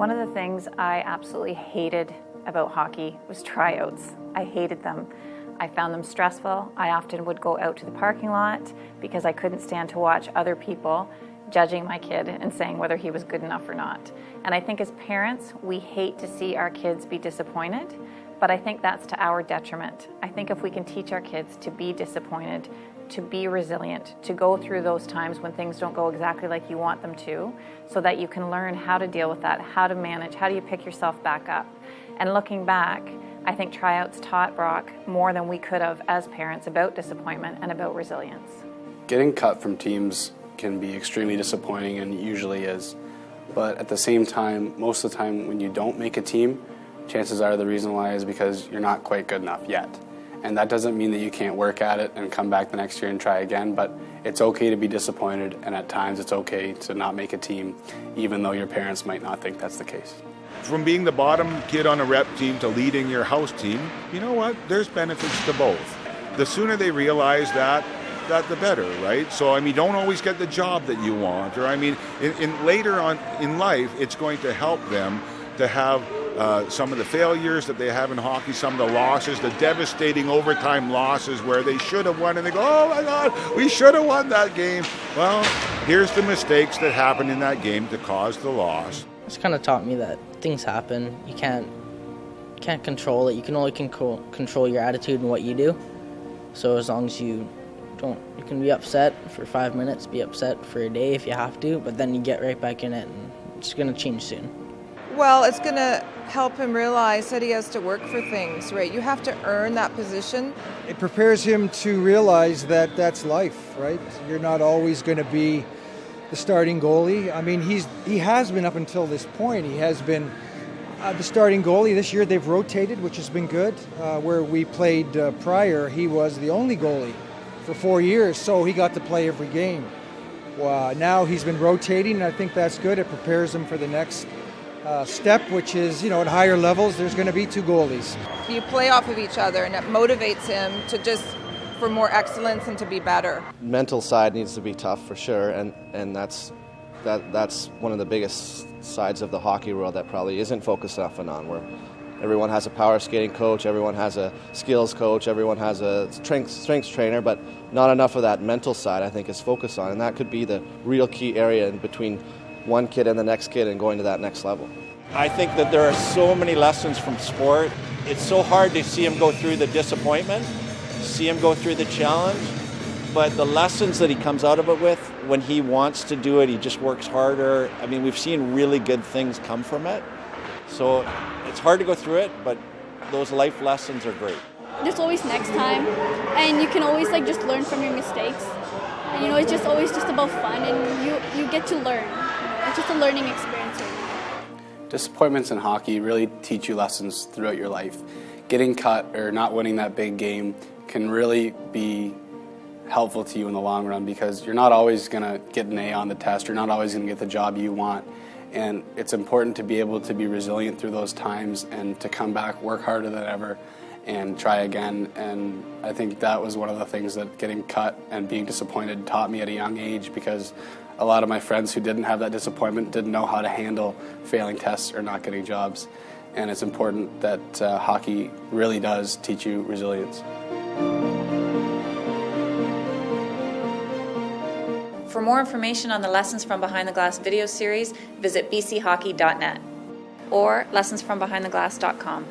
One of the things I absolutely hated about hockey was tryouts. I hated them. I found them stressful. I often would go out to the parking lot because I couldn't stand to watch other people judging my kid and saying whether he was good enough or not. And I think as parents, we hate to see our kids be disappointed, but I think that's to our detriment. I think if we can teach our kids to be disappointed, to be resilient, to go through those times when things don't go exactly like you want them to, so that you can learn how to deal with that, how to manage, how do you pick yourself back up. And looking back, I think tryouts taught Brock more than we could have as parents about disappointment and about resilience. Getting cut from teams can be extremely disappointing, and usually is. But at the same time, most of the time when you don't make a team, chances are the reason why is because you're not quite good enough yet. And that doesn't mean that you can't work at it and come back the next year and try again, but it's okay to be disappointed, and at times it's okay to not make a team, even though your parents might not think that's the case. From being the bottom kid on a rep team to leading your house team, you know what? There's benefits to both. The sooner they realize that the better, right? So, I mean, don't always get the job that you want, or I mean, in later on in life, it's going to help them to have some of the failures that they have in hockey, some of the losses, the devastating overtime losses where they should have won and they go, oh my God, we should have won that game. Well, here's the mistakes that happened in that game to cause the loss. It's kind of taught me that things happen. You can't control it. You can only control your attitude and what you do. So as long as you can be upset for 5 minutes, be upset for a day if you have to, but then you get right back in it and it's going to change soon. Well, it's going to help him realize that he has to work for things, right? You have to earn that position. It prepares him to realize that that's life, right? You're not always going to be the starting goalie. I mean, he has been up until this point. He has been the starting goalie. This year they've rotated, which has been good. Where we played prior, he was the only goalie for 4 years, so he got to play every game. Now he's been rotating, and I think that's good. It prepares him for the next step, which is, at higher levels, there's going to be two goalies. You play off of each other, and it motivates him to just for more excellence and to be better. Mental side needs to be tough for sure, and that's one of the biggest sides of the hockey world that probably isn't focused enough on, where everyone has a power skating coach, everyone has a skills coach, everyone has a strengths trainer, but not enough of that mental side, I think, is focused on, and that could be the real key area in between one kid and the next kid and going to that next level. I think that there are so many lessons from sport. It's so hard to see him go through the disappointment, see him go through the challenge, but the lessons that he comes out of it with, when he wants to do it, he just works harder. I mean, we've seen really good things come from it. So it's hard to go through it, but those life lessons are great. There's always next time, and you can always just learn from your mistakes. And, it's just always just about fun, and you get to learn. It's just a learning experience. Disappointments in hockey really teach you lessons throughout your life. Getting cut or not winning that big game can really be helpful to you in the long run, because you're not always going to get an A on the test. You're not always going to get the job you want. And it's important to be able to be resilient through those times and to come back, work harder than ever, and try again. And I think that was one of the things that getting cut and being disappointed taught me at a young age, because a lot of my friends who didn't have that disappointment didn't know how to handle failing tests or not getting jobs. And it's important that hockey really does teach you resilience. For more information on the Lessons from Behind the Glass video series, visit bchockey.net or lessonsfrombehindtheglass.com.